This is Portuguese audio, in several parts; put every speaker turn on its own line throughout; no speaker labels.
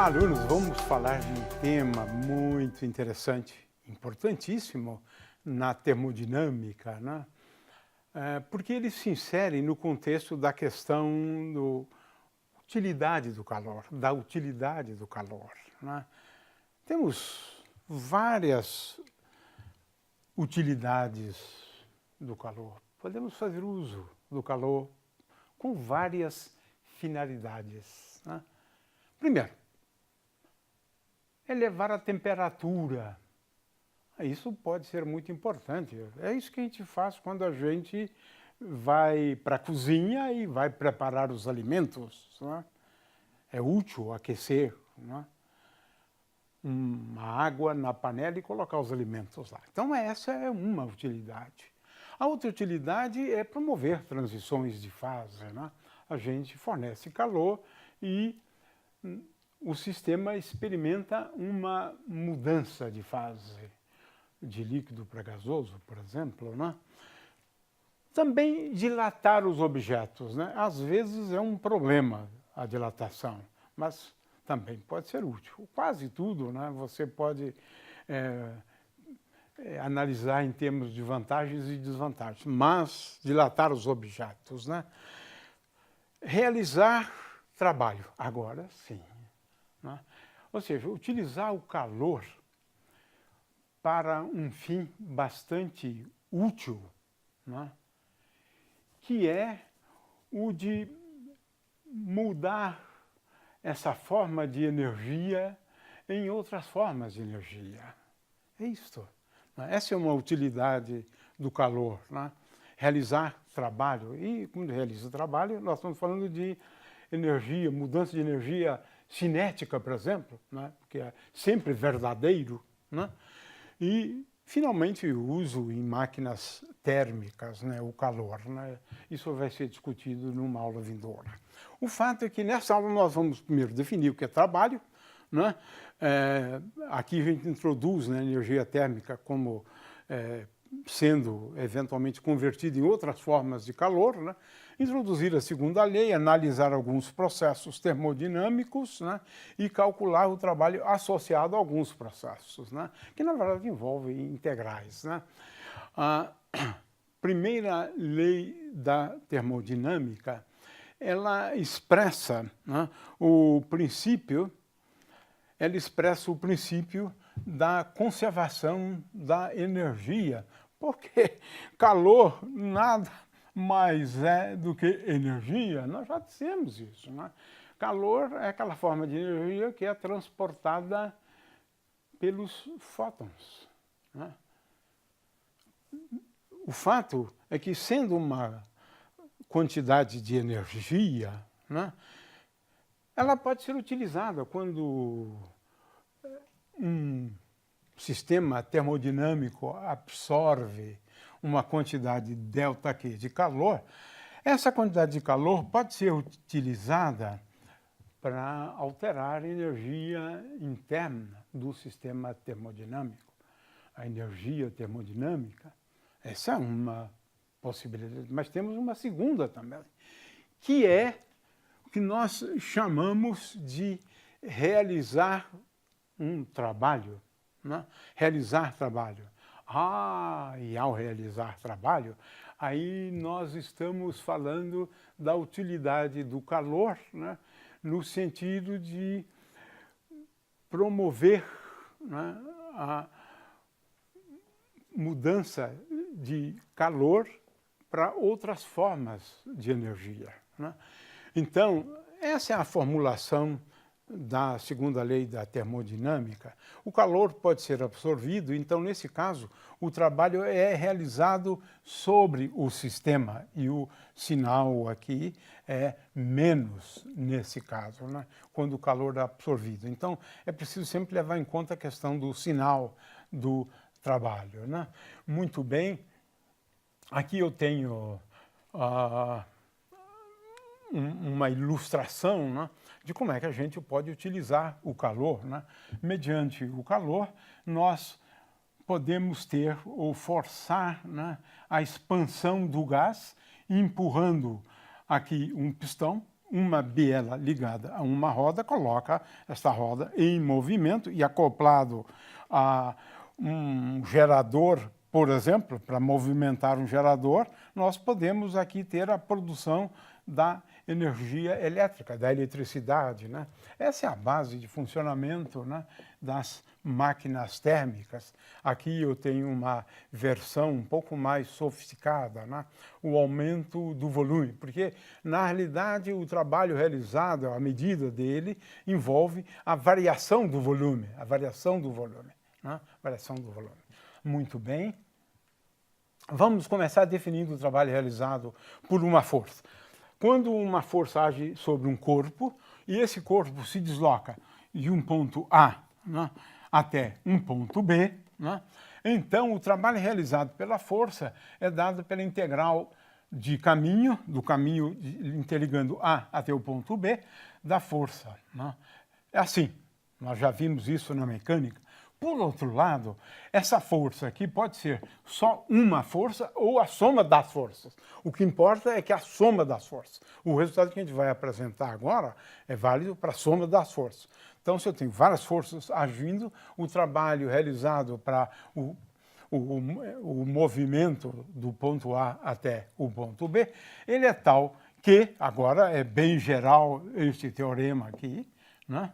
Olá, alunos! Vamos falar de um tema muito interessante, importantíssimo na termodinâmica, né? Porque ele se insere no contexto da questão da utilidade do calor, né? Temos várias utilidades do calor. Podemos fazer uso do calor com várias finalidades, né? Primeiro, elevar a temperatura. Isso pode ser muito importante. É isso que a gente faz quando a gente vai para a cozinha e vai preparar os alimentos, né? É útil aquecer, né, uma água na panela e colocar os alimentos lá. Então essa é uma utilidade. A outra utilidade é promover transições de fase, né? A gente fornece calor e o sistema experimenta uma mudança de fase, de líquido para gasoso, por exemplo, né? Também dilatar os objetos, né? Às vezes é um problema a dilatação, mas também pode ser útil. Quase tudo, né, você pode analisar em termos de vantagens e desvantagens, mas dilatar os objetos, né? Realizar trabalho, agora sim, né? Ou seja, utilizar o calor para um fim bastante útil, né? Que é o de mudar essa forma de energia em outras formas de energia. É isto. Né? Essa é uma utilidade do calor, né? Realizar trabalho. E quando realiza trabalho, nós estamos falando de energia, mudança de energia cinética, por exemplo, né? Porque é sempre verdadeiro, né? E, finalmente, o uso em máquinas térmicas, né, o calor, né? Isso vai ser discutido numa aula vindoura. O fato é que nessa aula nós vamos primeiro definir o que é trabalho, né? Aqui a gente introduz, né, a energia térmica como sendo eventualmente convertida em outras formas de calor, né? Introduzir a segunda lei, analisar alguns processos termodinâmicos, né? E calcular o trabalho associado a alguns processos, né? Que na verdade envolvem integrais, né? A primeira lei da termodinâmica, ela expressa, né, o princípio da conservação da energia, porque calor nada mais é do que energia, nós já dissemos isso, né? Calor é aquela forma de energia que é transportada pelos fótons, né? O fato é que, sendo uma quantidade de energia, né, ela pode ser utilizada quando um sistema termodinâmico absorve uma quantidade ΔQ de calor. Essa quantidade de calor pode ser utilizada para alterar a energia interna do sistema termodinâmico. A energia termodinâmica, essa é uma possibilidade, mas temos uma segunda também, que é o que nós chamamos de realizar um trabalho, né? Realizar trabalho. E ao realizar trabalho, aí nós estamos falando da utilidade do calor, né? No sentido de promover, né, a mudança de calor para outras formas de energia, né? Então, essa é a formulação da segunda lei da termodinâmica. O calor pode ser absorvido, então, nesse caso, o trabalho é realizado sobre o sistema, e o sinal aqui é menos nesse caso, né? Quando o calor é absorvido. Então, é preciso sempre levar em conta a questão do sinal do trabalho, né? Muito bem, aqui eu tenho uma ilustração, né, de como é que a gente pode utilizar o calor, né? Mediante o calor, nós podemos ter ou forçar, né, a expansão do gás, empurrando aqui um pistão, uma biela ligada a uma roda coloca esta roda em movimento e acoplado a um gerador, por exemplo, para movimentar um gerador, nós podemos aqui ter a produção da energia elétrica, da eletricidade, né? Essa é a base de funcionamento, né, das máquinas térmicas. Aqui eu tenho uma versão um pouco mais sofisticada, né? O aumento do volume, porque na realidade o trabalho realizado, a medida dele, envolve a variação do volume, né? Variação do volume. Muito bem. Vamos começar definindo o trabalho realizado por uma força. Quando uma força age sobre um corpo e esse corpo se desloca de um ponto A, né, até um ponto B, né, então o trabalho realizado pela força é dado pela integral de caminho, do caminho interligando A até o ponto B, da força, né. É assim, nós já vimos isso na mecânica. Por outro lado, essa força aqui pode ser só uma força ou a soma das forças. O que importa é que a soma das forças. O resultado que a gente vai apresentar agora é válido para a soma das forças. Então, se eu tenho várias forças agindo, o trabalho realizado para o movimento do ponto A até o ponto B, ele é tal que, agora é bem geral este teorema aqui, né?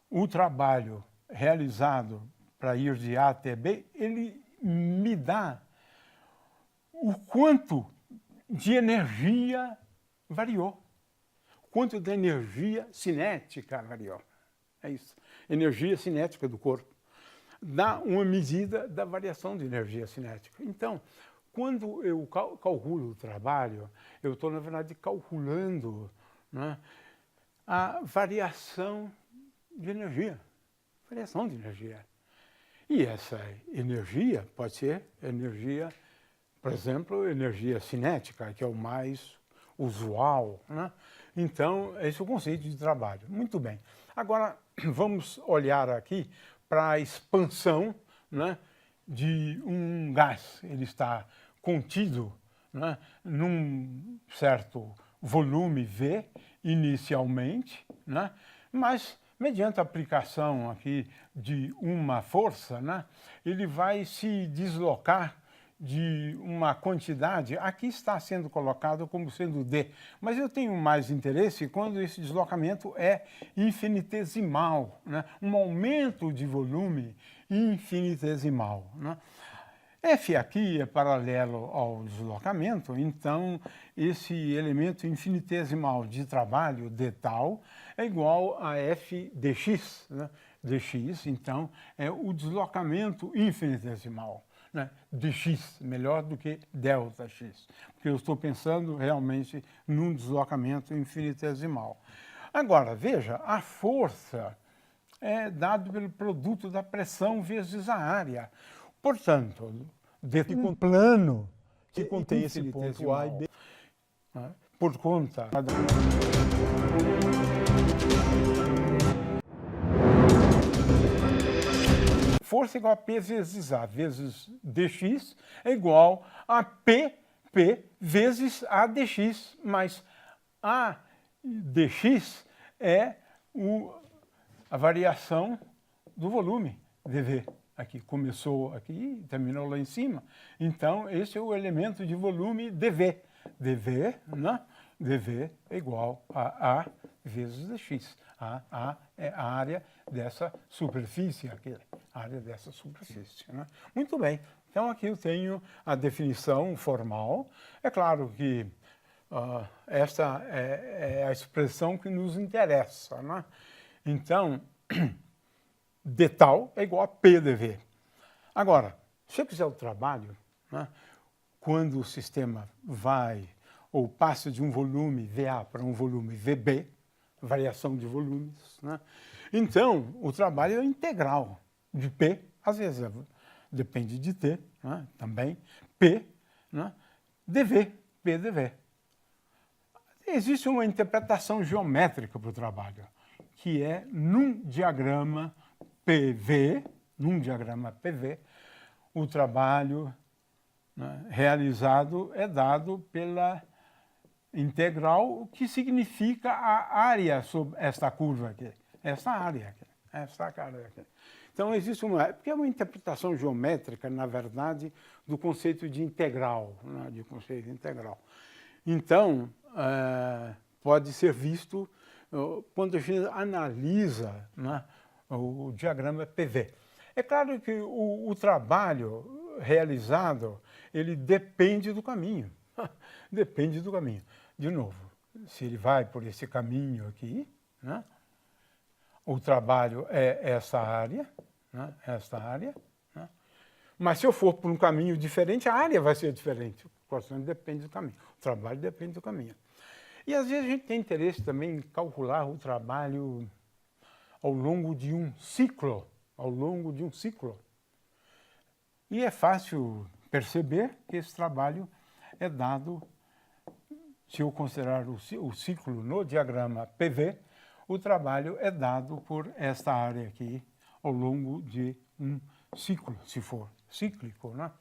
O trabalho realizado para ir de A até B, ele me dá o quanto de energia variou, o quanto de energia cinética variou. É isso, energia cinética do corpo. Dá uma medida da variação de energia cinética. Então, quando eu calculo o trabalho, eu estou, na verdade, calculando, né, a variação de energia. Variação de energia. E essa energia pode ser energia, por exemplo, energia cinética, que é o mais usual, né? Então, esse é o conceito de trabalho. Muito bem. Agora, vamos olhar aqui para a expansão, né, de um gás. Ele está contido, né, num certo volume V, inicialmente, né, mas mediante a aplicação aqui de uma força, né, ele vai se deslocar de uma quantidade, aqui está sendo colocado como sendo D, mas eu tenho mais interesse quando esse deslocamento é infinitesimal, né, um aumento de volume infinitesimal, né. F aqui é paralelo ao deslocamento, então esse elemento infinitesimal de trabalho, d tal, é igual a f dx, né? Dx, então, é o deslocamento infinitesimal, né? Dx, melhor do que delta x, porque eu estou pensando realmente num deslocamento infinitesimal. Agora, veja, a força é dada pelo produto da pressão vezes a área. Portanto, dentro de um plano
que contém esse ponto A e B,
né, por conta força igual a P vezes A vezes dx é igual a P vezes A dx, mas A dx é a variação do volume dV. Aqui começou aqui e terminou lá em cima. Então, esse é o elemento de volume dV. dV, né? dV é igual a A vezes dx. A é a área dessa superfície aqui, a área dessa superfície, né? Muito bem. Então, aqui eu tenho a definição formal. É claro que esta é a expressão que nos interessa, né? Então, d tal é igual a P dV. Agora, se eu quiser o trabalho, né, quando o sistema vai ou passa de um volume VA para um volume VB, variação de volumes, né, então o trabalho é integral de P, às vezes depende de T, né, também, P, né, dV, P dV. Existe uma interpretação geométrica para o trabalho, que é num diagrama PV, o trabalho, né, realizado é dado pela integral, o que significa a área sobre esta curva aqui, esta área aqui, esta área aqui. Então existe porque é uma interpretação geométrica, na verdade, do conceito de integral, né, de conceito integral. Então, pode ser visto quando a gente analisa, né, o diagrama PV. É claro que o trabalho realizado, ele depende do caminho. Depende do caminho. De novo, se ele vai por esse caminho aqui, né, o trabalho é essa área, né, esta área, né? Mas se eu for por um caminho diferente, a área vai ser diferente. Portanto, depende do caminho. O trabalho depende do caminho. E às vezes a gente tem interesse também em calcular o trabalho ao longo de um ciclo, E é fácil perceber que esse trabalho é dado, se eu considerar o ciclo no diagrama PV, o trabalho é dado por esta área aqui ao longo de um ciclo, se for cíclico, né?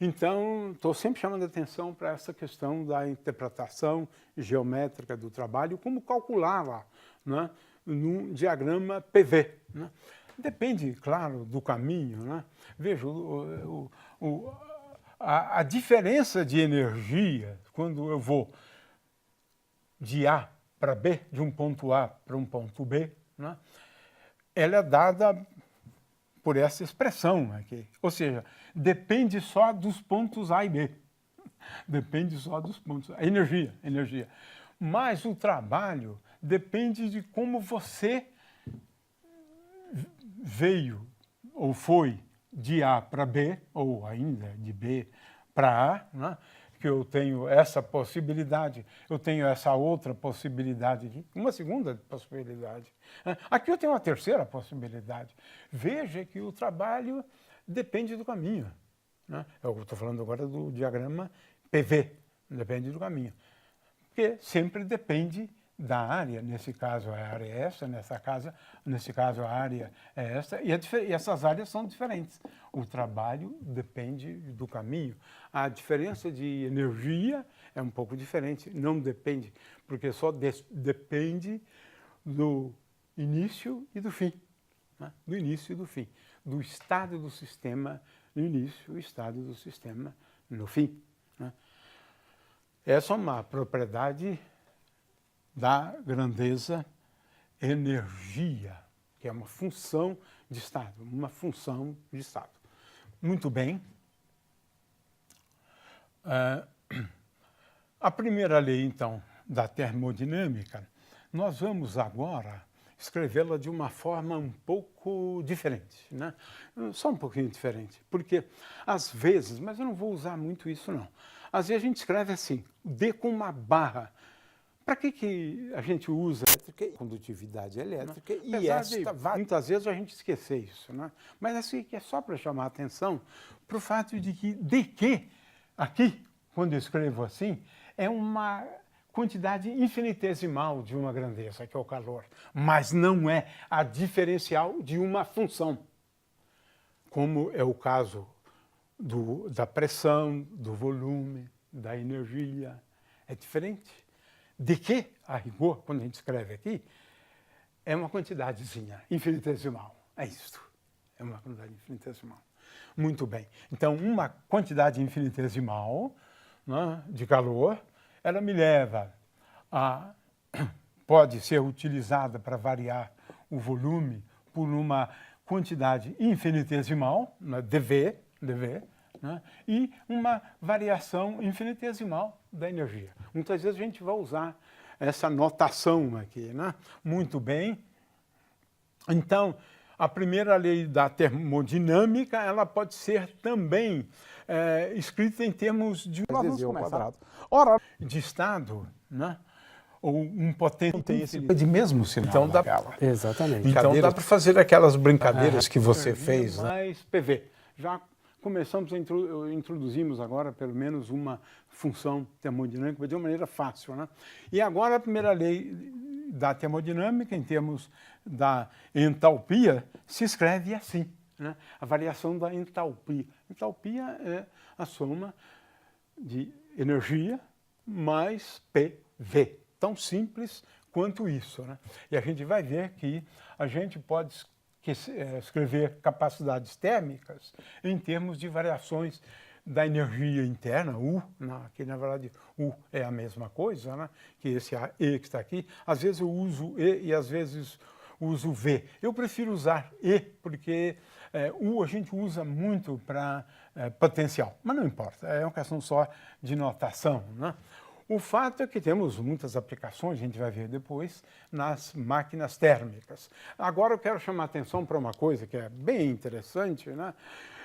Então, estou sempre chamando a atenção para essa questão da interpretação geométrica do trabalho, como calculá-la, né, num diagrama PV, né? Depende, claro, do caminho, né? Veja, a diferença de energia quando eu vou de A para B, de um ponto A para um ponto B, né, ela é dada por essa expressão aqui. Ou seja, depende só dos pontos A e B. Depende só dos pontos. A energia. Mas o trabalho depende de como você veio ou foi de A para B, ou ainda de B para A, né? Que eu tenho essa possibilidade, eu tenho essa outra possibilidade aqui, uma segunda possibilidade. Aqui eu tenho uma terceira possibilidade. Veja que o trabalho depende do caminho, né? Eu estou falando agora do diagrama PV, depende do caminho. Porque sempre depende da área, nesse caso a área é essa, nesse caso a área é essa, e essas áreas são diferentes. O trabalho depende do caminho. A diferença de energia é um pouco diferente, não depende, porque só depende do início e do fim, né? Do início e do fim, do estado do sistema no início, o estado do sistema no fim, né? Essa é uma propriedade da grandeza energia, que é uma função de estado, Muito bem. A primeira lei, então, da termodinâmica, nós vamos agora escrevê-la de uma forma um pouco diferente, né? Só um pouquinho diferente, porque às vezes, mas eu não vou usar muito isso não, às vezes a gente escreve assim, D com uma barra. Para que a gente usa condutividade elétrica? E muitas vezes a gente esquece isso, né? Mas assim, é só para chamar a atenção para o fato de que aqui, quando eu escrevo assim, é uma quantidade infinitesimal de uma grandeza, que é o calor, mas não é a diferencial de uma função, como é o caso da pressão, do volume, da energia. É diferente. De que, a rigor, quando a gente escreve aqui, é uma quantidadezinha infinitesimal. É isto. É uma quantidade infinitesimal. Muito bem. Então, uma quantidade infinitesimal, né, de calor, ela me leva a... pode ser utilizada para variar o volume por uma quantidade infinitesimal, né, dV, né, e uma variação infinitesimal da energia. Muitas vezes a gente vai usar essa notação aqui, né? Muito bem. Então, a primeira lei da termodinâmica, ela pode ser também escrita em termos de ora de estado, né? Ou um potente de mesmo sinal. Então dá,
exatamente.
Então dá para fazer aquelas brincadeiras que você fez, né? Mais PV. Já começamos introduzimos agora pelo menos uma função termodinâmica de uma maneira fácil, né? E agora a primeira lei da termodinâmica, em termos da entalpia, se escreve assim, né? A variação da entalpia. Entalpia é a soma de energia mais PV. V. Tão simples quanto isso, né? E a gente vai ver que a gente pode escrever capacidades térmicas em termos de variações da energia interna, U, que na verdade U é a mesma coisa, né? Que esse E que está aqui. Às vezes eu uso E e às vezes uso V. Eu prefiro usar E porque U a gente usa muito para potencial, mas não importa, é uma questão só de notação, né? O fato é que temos muitas aplicações, a gente vai ver depois, nas máquinas térmicas. Agora eu quero chamar a atenção para uma coisa que é bem interessante, né?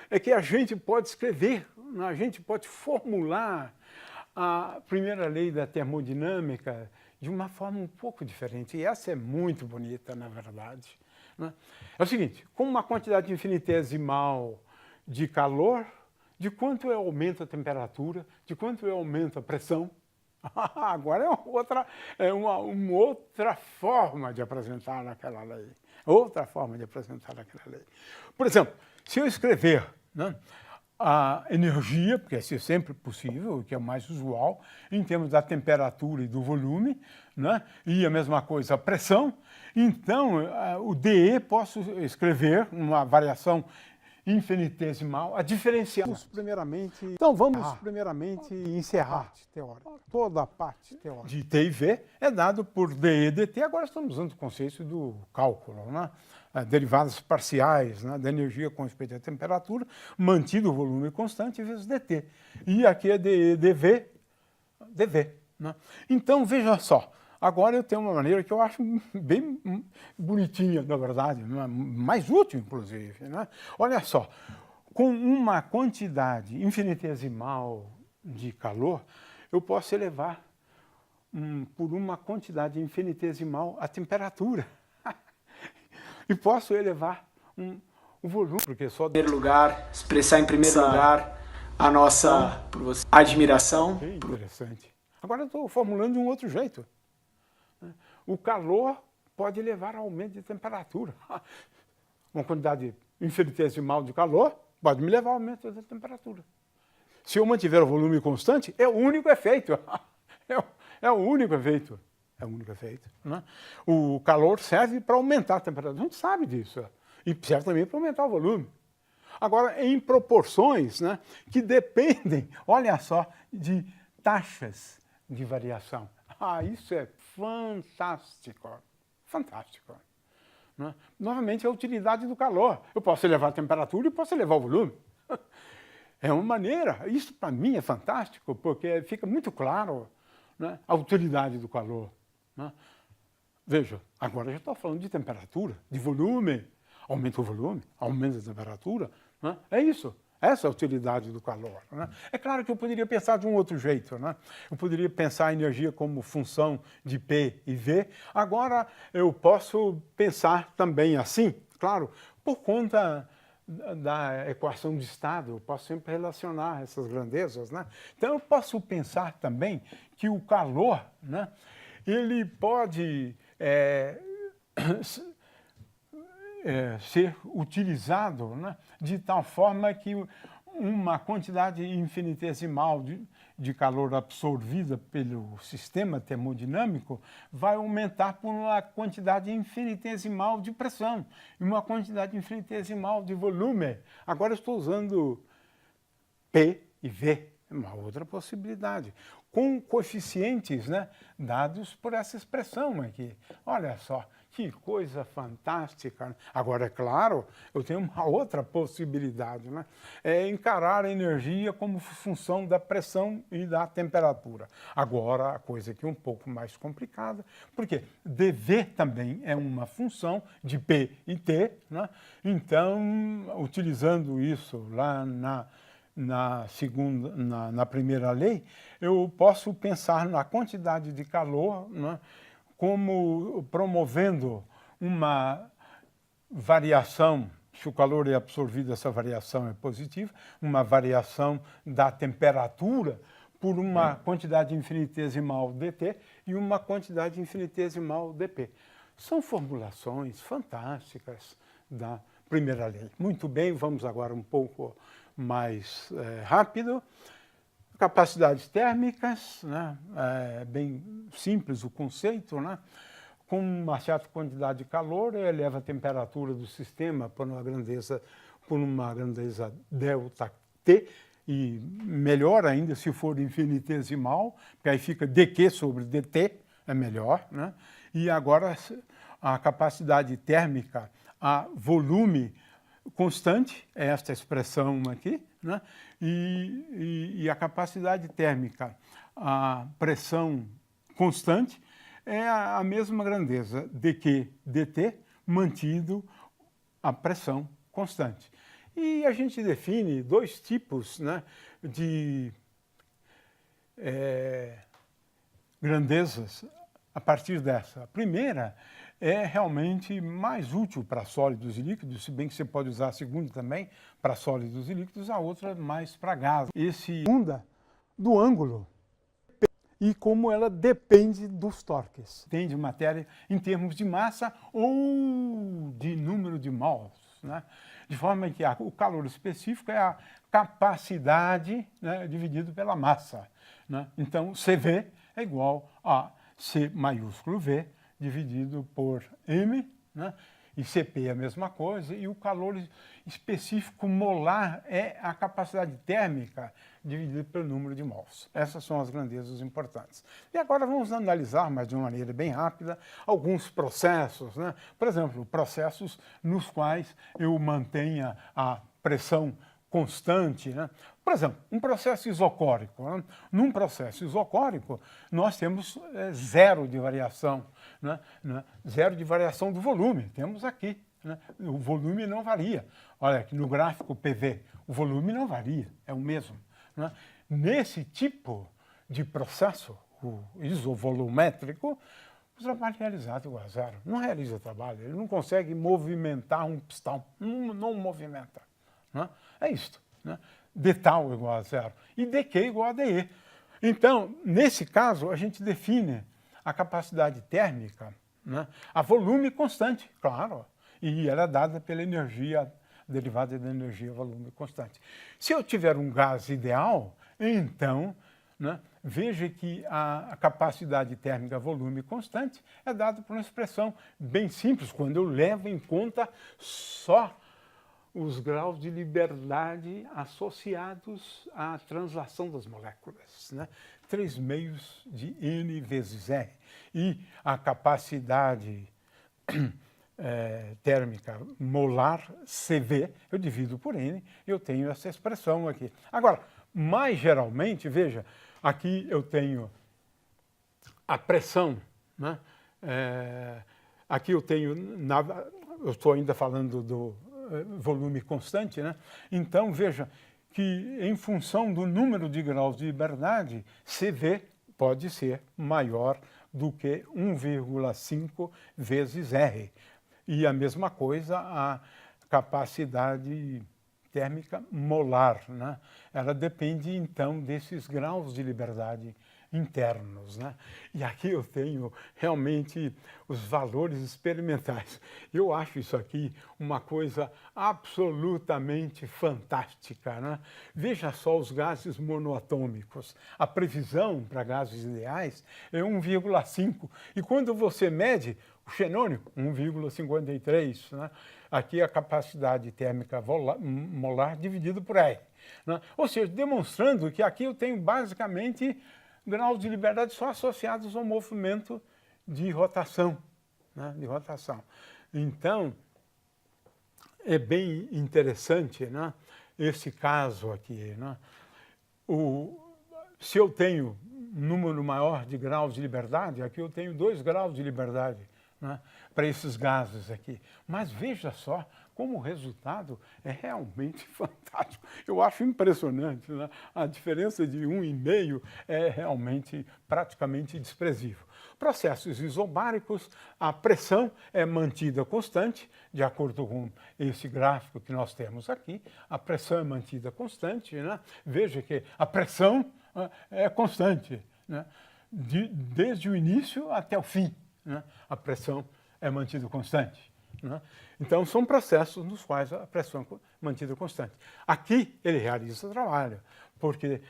É que a gente pode escrever, a gente pode formular a primeira lei da termodinâmica de uma forma um pouco diferente. E essa é muito bonita, na verdade, né? É o seguinte, com uma quantidade infinitesimal de calor, de quanto eu aumento a temperatura, de quanto eu aumento a pressão. Agora é uma outra forma de apresentar aquela lei. Outra forma de apresentar aquela lei. Por exemplo, se eu escrever, né, a energia, porque isso é sempre possível, o que é o mais usual, em termos da temperatura e do volume, né, e a mesma coisa a pressão, então o dE posso escrever uma variação infinitesimal, a diferencial. Vamos primeiramente encerrar toda a parte teórica de T e V é dado por dE dt. Agora estamos usando o conceito do cálculo, né? Derivadas parciais, né, da energia com respeito à temperatura, mantido o volume constante vezes dt. E aqui é dE dV, né? Então, veja só. Agora eu tenho uma maneira que eu acho bem bonitinha, na verdade, mais útil, inclusive, né? Olha só, com uma quantidade infinitesimal de calor, eu posso elevar por uma quantidade infinitesimal a temperatura. E posso elevar o volume, porque só...
Em primeiro lugar, expressar em primeiro lugar a nossa admiração.
Bem interessante. Agora eu estou formulando de um outro jeito. O calor pode levar ao aumento de temperatura. Uma quantidade infinitesimal de calor pode me levar ao aumento da temperatura. Se eu mantiver o volume constante, é o único efeito. É o único efeito. É o único efeito, né? O calor serve para aumentar a temperatura. A gente sabe disso. E serve também para aumentar o volume. Agora, em proporções, né, que dependem, olha só, de taxas de variação. Isso é fantástico. Fantástico. Né? Novamente, a utilidade do calor. Eu posso elevar a temperatura e posso elevar o volume. É uma maneira. Isso, para mim, é fantástico, porque fica muito claro, né, a utilidade do calor. Né? Veja, agora eu já estou falando de temperatura, de volume. Aumenta o volume, aumenta a temperatura. Né? É isso. Essa é a utilidade do calor. Né? É claro que eu poderia pensar de um outro jeito. Né? Eu poderia pensar a energia como função de P e V. Agora, eu posso pensar também assim, claro, por conta da equação de estado, eu posso sempre relacionar essas grandezas. Né? Então, eu posso pensar também que o calor, né, ele pode ser utilizado, né, de tal forma que uma quantidade infinitesimal de calor absorvida pelo sistema termodinâmico vai aumentar por uma quantidade infinitesimal de pressão e uma quantidade infinitesimal de volume. Agora estou usando P e V, uma outra possibilidade, com coeficientes, né, dados por essa expressão aqui. Olha só, que coisa fantástica. Agora, é claro, eu tenho uma outra possibilidade, né? É encarar a energia como função da pressão e da temperatura. Agora, a coisa aqui é um pouco mais complicada, porque dV também é uma função de P e T, né? Então, utilizando isso lá na primeira lei, eu posso pensar na quantidade de calor, né, como promovendo uma variação, se o calor é absorvido, essa variação é positiva, uma variação da temperatura por uma quantidade infinitesimal dt e uma quantidade infinitesimal dp. São formulações fantásticas da primeira lei. Muito bem, vamos agora um pouco mais rápido. Capacidades térmicas, né? É bem simples o conceito, né? Com uma certa quantidade de calor, eleva a temperatura do sistema por uma grandeza delta T, e melhor ainda se for infinitesimal, porque aí fica dQ sobre dt, é melhor, né? E agora a capacidade térmica a volume constante, é esta expressão aqui, né? E a capacidade térmica a pressão constante é a mesma grandeza dQ dt, mantido a pressão constante. E a gente define dois tipos, né, de grandezas a partir dessa. A primeira é realmente mais útil para sólidos e líquidos, se bem que você pode usar a segunda também para sólidos e líquidos, a outra mais para gás. Esse segunda do ângulo e como ela depende dos torques. Tem de matéria em termos de massa ou de número de mols, né? De forma que o calor específico é a capacidade, né, dividido pela massa, né? Então, CV é igual a C maiúsculo V dividido por M, né? E CP é a mesma coisa, e o calor específico molar é a capacidade térmica dividida pelo número de mols. Essas são as grandezas importantes. E agora vamos analisar, mas de uma maneira bem rápida, alguns processos, né? Por exemplo, processos nos quais eu mantenha a pressão constante, né? Por exemplo, um processo isocórico, né? Num processo isocórico, nós temos zero de variação, né? Zero de variação do volume, temos aqui, né? O volume não varia. Olha, aqui no gráfico PV, o volume não varia, é o mesmo, né? Nesse tipo de processo, o isovolumétrico, o trabalho é realizado igual a zero. Não realiza trabalho, ele não consegue movimentar um pistão, não movimenta, né? É isto, né? D tal igual a zero e dQ igual a dE. Então, nesse caso, a gente define a capacidade térmica, né, a volume constante, claro, e ela é dada pela energia derivada da energia volume constante. Se eu tiver um gás ideal, então, né, veja que a capacidade térmica volume constante é dada por uma expressão bem simples, quando eu levo em conta só os graus de liberdade associados à translação das moléculas, né? 3/2 de N vezes R. E a capacidade térmica molar CV, eu divido por N, eu tenho essa expressão aqui. Agora, mais geralmente, veja, aqui eu tenho a pressão, né? Aqui eu tenho, eu estou ainda falando do volume constante, né? Então, veja que em função do número de graus de liberdade, CV pode ser maior do que 1,5 vezes R. E a mesma coisa a capacidade térmica molar, né? Ela depende, então, desses graus de liberdade internos, né? E aqui eu tenho realmente os valores experimentais. Eu acho isso aqui uma coisa absolutamente fantástica, né? Veja só os gases monoatômicos. A previsão para gases ideais é 1,5. E quando você mede o xenônio, 1,53, né? Aqui a capacidade térmica molar dividido por R, né? Ou seja, demonstrando que aqui eu tenho basicamente graus de liberdade só associados ao movimento de rotação, né? De rotação. Então, é bem interessante, né, esse caso aqui, né? Se eu tenho um número maior de graus de liberdade, aqui eu tenho 2 graus de liberdade, né, para esses gases aqui. Mas veja só como o resultado é realmente fantástico. Eu acho impressionante, né? A diferença de 1,5 é realmente praticamente desprezível. Processos isobáricos, a pressão é mantida constante, de acordo com esse gráfico que nós temos aqui. A pressão é mantida constante, né? Veja que a pressão é constante, né? Desde o início até o fim, né? A pressão é mantida constante, né? Então, são processos nos quais a pressão é mantida constante. Aqui, ele realiza o trabalho, porque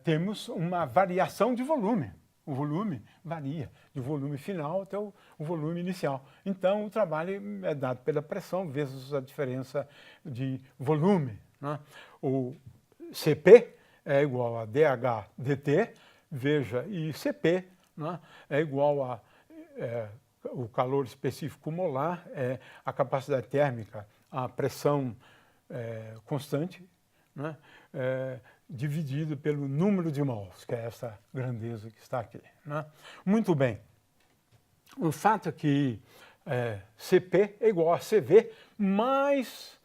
temos uma variação de volume. O volume varia do volume final até o volume inicial. Então, o trabalho é dado pela pressão vezes a diferença de volume, né? O Cp é igual a dH dt, veja, e Cp, né, é igual a o calor específico molar, é a capacidade térmica, a pressão constante, né, dividido pelo número de mols, que é essa grandeza que está aqui, né? Muito bem. O fato é que Cp é igual a Cv mais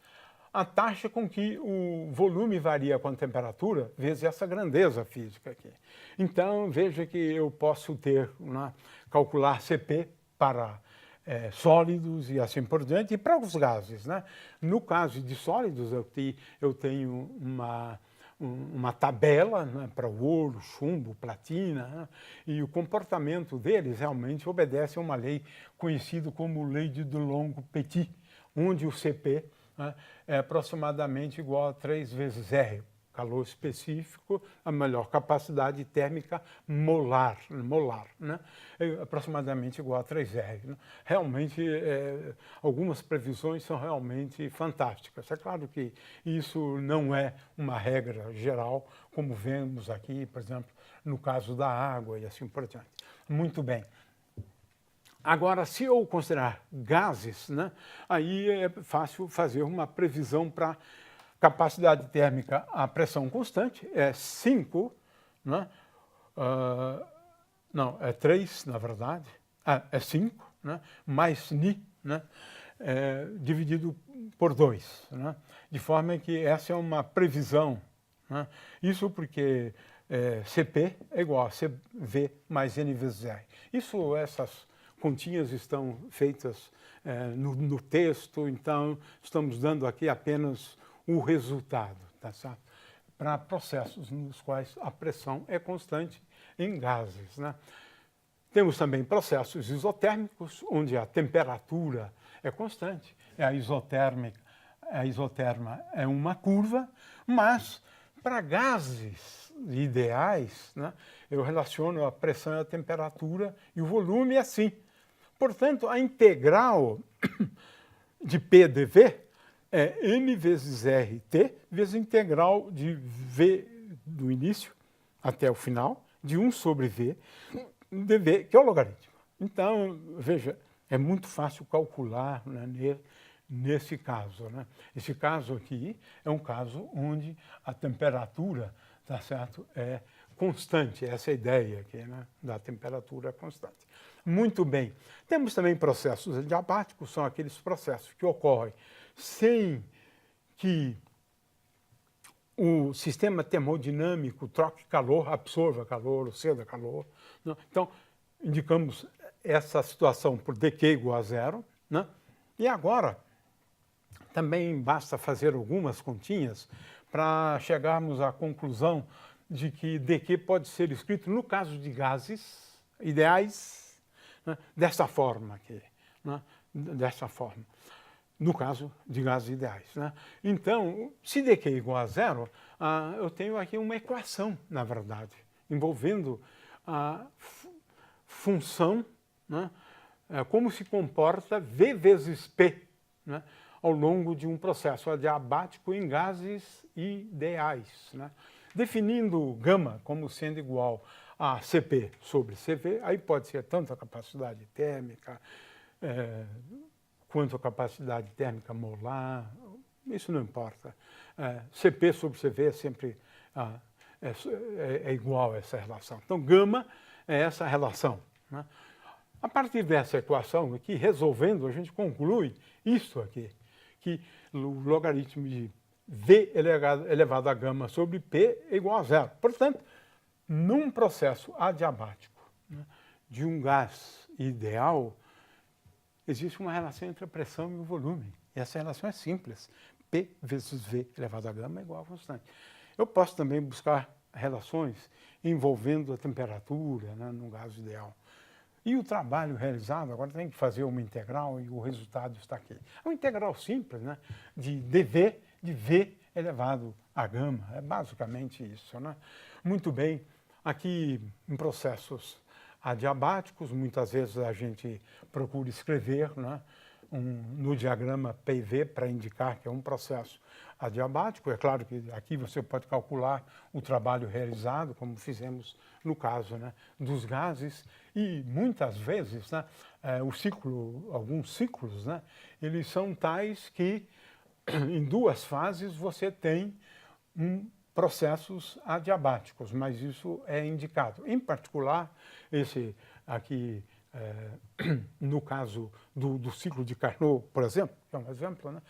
a taxa com que o volume varia com a temperatura, vezes essa grandeza física aqui. Então, veja que eu posso ter, né, calcular Cp para sólidos e assim por diante, e para os gases, né? No caso de sólidos, eu tenho uma tabela, né, para o ouro, chumbo, platina, né, e o comportamento deles realmente obedece a uma lei conhecida como lei de Dulong-Petit, onde o Cp, né, é aproximadamente igual a 3 vezes R, calor específico, a melhor capacidade térmica molar, né? É aproximadamente igual a 3R. Né? Realmente, algumas previsões são realmente fantásticas. É claro que isso não é uma regra geral, como vemos aqui, por exemplo, no caso da água e assim por diante. Muito bem. Agora, se eu considerar gases, né, aí é fácil fazer uma previsão para capacidade térmica a pressão constante, é 5, né? Não, é 3, na verdade, é 5, né? Mais Ni, né? Dividido por 2, né? De forma que essa é uma previsão, né? Isso porque Cp é igual a Cv mais N vezes R. Essas continhas estão feitas no texto, então estamos dando aqui apenas o resultado, tá certo? Para processos nos quais a pressão é constante em gases, né? Temos também processos isotérmicos, onde a temperatura é constante. A isoterma é uma curva, mas para gases ideais, né, eu relaciono a pressão e a temperatura e o volume assim. Portanto, a integral de P dV é N vezes RT vezes a integral de V do início até o final, de 1 sobre V, dV, que é o logaritmo. Então, veja, é muito fácil calcular, né, nesse caso, né? Esse caso aqui é um caso onde a temperatura, tá certo, é constante, essa é a ideia aqui, né, da temperatura constante. Muito bem. Temos também processos adiabáticos, são aqueles processos que ocorrem sem que o sistema termodinâmico troque calor, absorva calor, ou ceda calor. Né? Então, indicamos essa situação por dq igual a 0. Né? E agora, também basta fazer algumas continhas para chegarmos à conclusão de que dq pode ser escrito, no caso de gases ideais, né, dessa forma aqui, né, dessa forma, no caso de gases ideais. Né? Então, se dq é igual a 0, eu tenho aqui uma equação, na verdade, envolvendo a função, né, como se comporta V vezes P, né, ao longo de um processo adiabático em gases ideais. Né? Definindo gama como sendo igual a Cp sobre Cv, aí pode ser tanto a capacidade térmica quanto a capacidade térmica molar, isso não importa. Cp sobre Cv é sempre igual a essa relação. Então, gama é essa relação. Né? A partir dessa equação aqui, resolvendo, a gente conclui isto aqui, que o logaritmo de V elevado a gama sobre P é igual a 0. Portanto, num processo adiabático, né, de um gás ideal, existe uma relação entre a pressão e o volume. E essa relação é simples. P vezes V elevado a gama é igual a constante. Eu posso também buscar relações envolvendo a temperatura, né, no gás ideal. E o trabalho realizado, agora tem que fazer uma integral e o resultado está aqui. É uma integral simples, né, de dV de V elevado a gama, é basicamente isso, né? Muito bem, aqui em processos adiabáticos, muitas vezes a gente procura escrever, né, no diagrama PIV para indicar que é um processo adiabático. É claro que aqui você pode calcular o trabalho realizado, como fizemos no caso, né, dos gases, e muitas vezes, né, alguns ciclos, né, eles são tais que em duas fases você tem processos adiabáticos, mas isso é indicado. Em particular, esse aqui, no caso do ciclo de Carnot, por exemplo, que é um exemplo, né,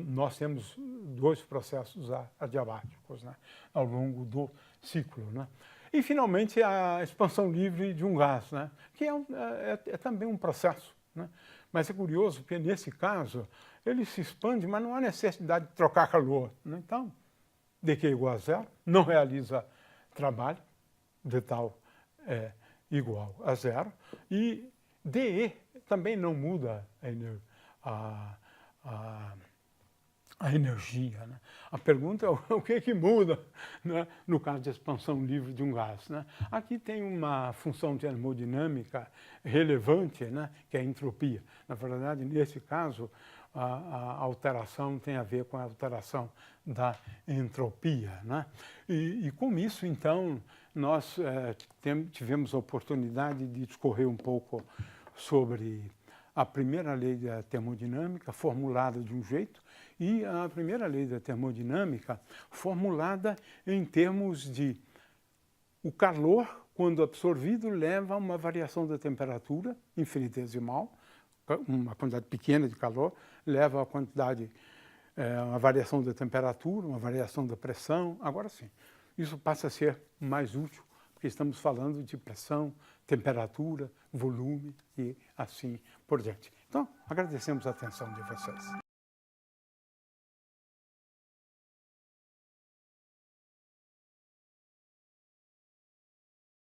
nós temos dois processos adiabáticos, né, ao longo do ciclo, né. E, finalmente, a expansão livre de um gás, né, que é também um processo, né. Mas é curioso porque, nesse caso, ele se expande, mas não há necessidade de trocar calor, né? Então, dQ igual a zero, não realiza trabalho, d tal é igual a zero, e dE também não muda a energia, né? A pergunta é o que muda, né, no caso de expansão livre de um gás, né? Aqui tem uma função termodinâmica relevante, né, que é a entropia. Na verdade, nesse caso, a alteração tem a ver com a alteração da entropia, né? E com isso, então, nós tivemos a oportunidade de discorrer um pouco sobre a primeira lei da termodinâmica, formulada de um jeito, e a primeira lei da termodinâmica formulada em termos de o calor, quando absorvido, leva a uma variação da temperatura infinitesimal, uma quantidade pequena de calor, leva a uma variação da temperatura, uma variação da pressão. Agora sim, isso passa a ser mais útil, porque estamos falando de pressão, temperatura, volume e assim por diante. Então, agradecemos a atenção de vocês.